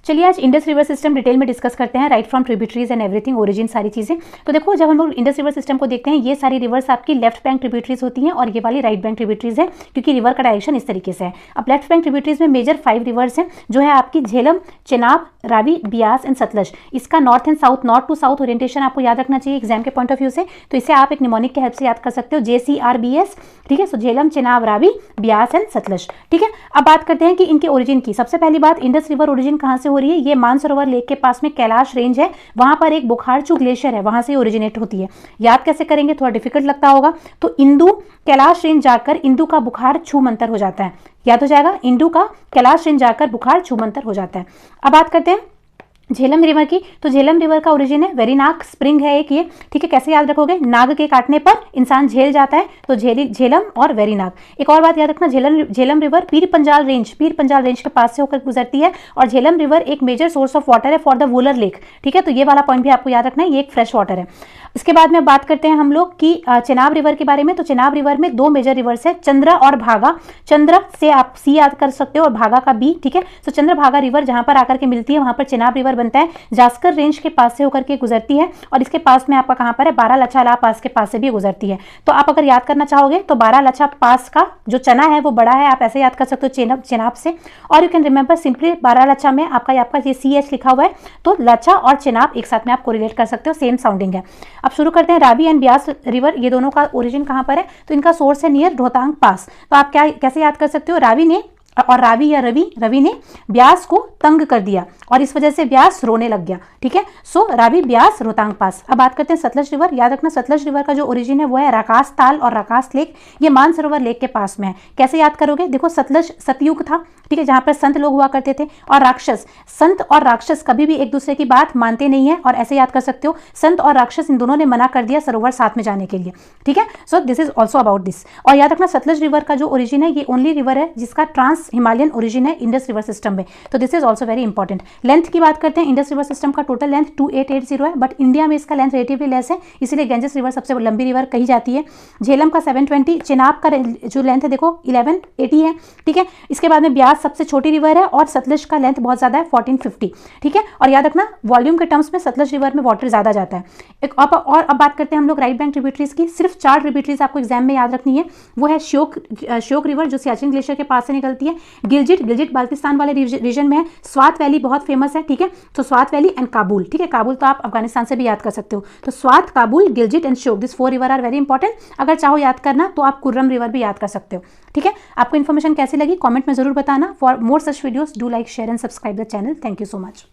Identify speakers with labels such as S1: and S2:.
S1: चलिए आज Indus river system detail में डिस्कस करते हैं, right from tributaries and everything, origin, सारी चीजें। तो देखो जब हम लोग इंडस रिवर सिस्टम को देखते हैं, ये सारी रिवर्स आपकी लेफ्ट बैंक ट्रिब्यूटरीज होती हैं और ये वाली राइट बैंक ट्रिब्यूटरीज है, क्योंकि रिवर का डायरेक्शन इस तरीके से है। अब लेफ्ट बैंक ट्रिब्यूटरीज में मेजर 5 रिवर्स हैं, जो है आपकी झेलम, चेनाब, रावी, ब्यास एंड सतलज। इसका north and south, north to south orientation आपको याद रखना चाहिए एग्जाम के पॉइंट ऑफ व्यू से। तो इसे आप एक निमोनिक के हेल्प से याद कर सकते हो, JCRBS, ठीक है। सो झेलम, चेनाब, रावी, ब्यास एंड सतलज, ठीक है। अब बात करते हैं कि इनके ओरिजिन की। सबसे पहली बात, इंडस रिवर ओरिजिन कहां से हो रही है? ये मानसरोवर लेक के पास में कैलाश रेंज है, वहां पर एक बुखारचू ग्लेशियर है, वहां से ओरिजिनेट होती है। याद कैसे करेंगे, थोड़ा डिफिकल्ट लगता होगा। तो इंदु कैलाश रेंज जाकर इंदु का बुखार छू मंतर हो जाता है, याद हो जाएगा। इंदु का कैलाश रेंज जाकर बुखार छू मंतर हो जाता है। अब बात करते हैं झेलम रिवर की। तो झेलम रिवर का ओरिजिन है वेरीनाग स्प्रिंग है एक ये, ठीक है। कैसे याद रखोगे? नाग के काटने पर इंसान झेल जाता है, तो झेलम और वेरीनाग। एक और बात याद रखना, झेलम रिवर पीर पंजाल रेंज के पास से होकर गुजरती है और झेलम रिवर एक मेजर सोर्स ऑफ वाटर है फॉर द वुलर लेक, ठीक है। तो ये वाला पॉइंट भी आपको याद रखना है, ये एक फ्रेश वाटर है। इसके बाद में बात करते हैं हम लोग की चेनाब रिवर के बारे में। तो चेनाब रिवर में 2 मेजर रिवर्स है, चंद्र और भागा। चंद्र से आप सी याद कर सकते हो और भागा का बी, ठीक है। तो चंद्र भागा रिवर जहां पर आकर के मिलती है वहां पर चेनाब रिवर बनता है, जास्कर रेंज के पास से होकर के गुजरती है और इसके पास में आपका कहां पर है? बारालाचा पास के पास से भी गुजरती है। तो आप अगर याद करना चाहोगे तो बारालाचा पास का जो चना है वो बड़ा है, आप ऐसे याद कर सकते हो चेनाब से। और you can remember simply Baralacha में आपका ये CH लिखा हुआ है, तो लचा और चेनाब एक साथ में आप कोरिलेट कर सकते हो, सेम साउंडिंग है। अब शुरू करते हैं रावी एंड ब्यास रिवर, ये दोनों का ओरिजिन कहां पर है? तो इनका सोर्स है नियर रोहतांग पास। तो आप कैसे याद कर सकते हो? रावी ने ब्यास को तंग कर दिया और इस वजह से ब्यास रोने लग गया, ठीक है। सो रावी, ब्यास, रोहतांग पास। अब बात करते हैं सतलज रिवर। याद रखना सतलज रिवर का जो ओरिजिन है वो है राकास ताल और राकास लेक, ये मानसरोवर लेक के पास में है। कैसे याद करोगे? देखो सतलज सतयुग था, ठीक है, जहां पर संत लोग हुआ करते थे और राक्षस। संत और राक्षस कभी भी एक दूसरे की बात मानते नहीं है और ऐसे याद कर सकते हो, संत और राक्षस इन दोनों ने मना कर दिया सरोवर साथ में जाने के लिए, ठीक है। So this is also about this. और याद रखना सतलज रिवर का जो ओरिजिन है ये ओनली रिवर है जिसका ट्रांस हिमालयन ओरिजिन है इंडस रिवर सिस्टम में। तो this is also very important. Length की बात करते हैं, इंडस रिवर सिस्टम का टोटल लेंथ 2880 है, बट इंडिया में इसका लेंथ रिलेटिवली लेस है, इसीलिए गंजेस रिवर सबसे लंबी रिवर कही जाती है। झेलम का 720, चेनाब का जो लेंथ है देखो 1180 है, ठीक है। इसके बाद में ब्यास सबसे छोटी रिवर है और सतलज का लेंथ बहुत ज्यादा है 1450, ठीक है। और याद रखना वॉल्यूम के टर्म्स में सतलज रिवर में वाटर ज्यादा जाता है। अब बात करते हैं हम लोग राइट बैंक ट्रिब्यूटरीज की। सिर्फ 4 ट्रिब्यूटरीज आपको एग्जाम में याद रखनी है, वो है श्योक रिवर जो सियाचिन ग्लेशियर के पास से निकलती है, गिलजिट बाल्टिस्तान वाले रीजन में है, स्वात वैली बहुत फेमस है, ठीक है। तो स्वात वैली एंड काबुल, ठीक है। काबुल तो आप अफगानिस्तान से भी याद कर सकते हो। तो Swat, Kabul, Gilgit and Shyok, this 4 river are very important. अगर चाहो याद करना तो आप कुर्रम रिवर भी याद कर सकते हो, ठीक है। आपको इन्फॉर्मेशन कैसी लगी कमेंट में जरूर बताना। For more such videos do like, share and subscribe the channel. Thank you so much.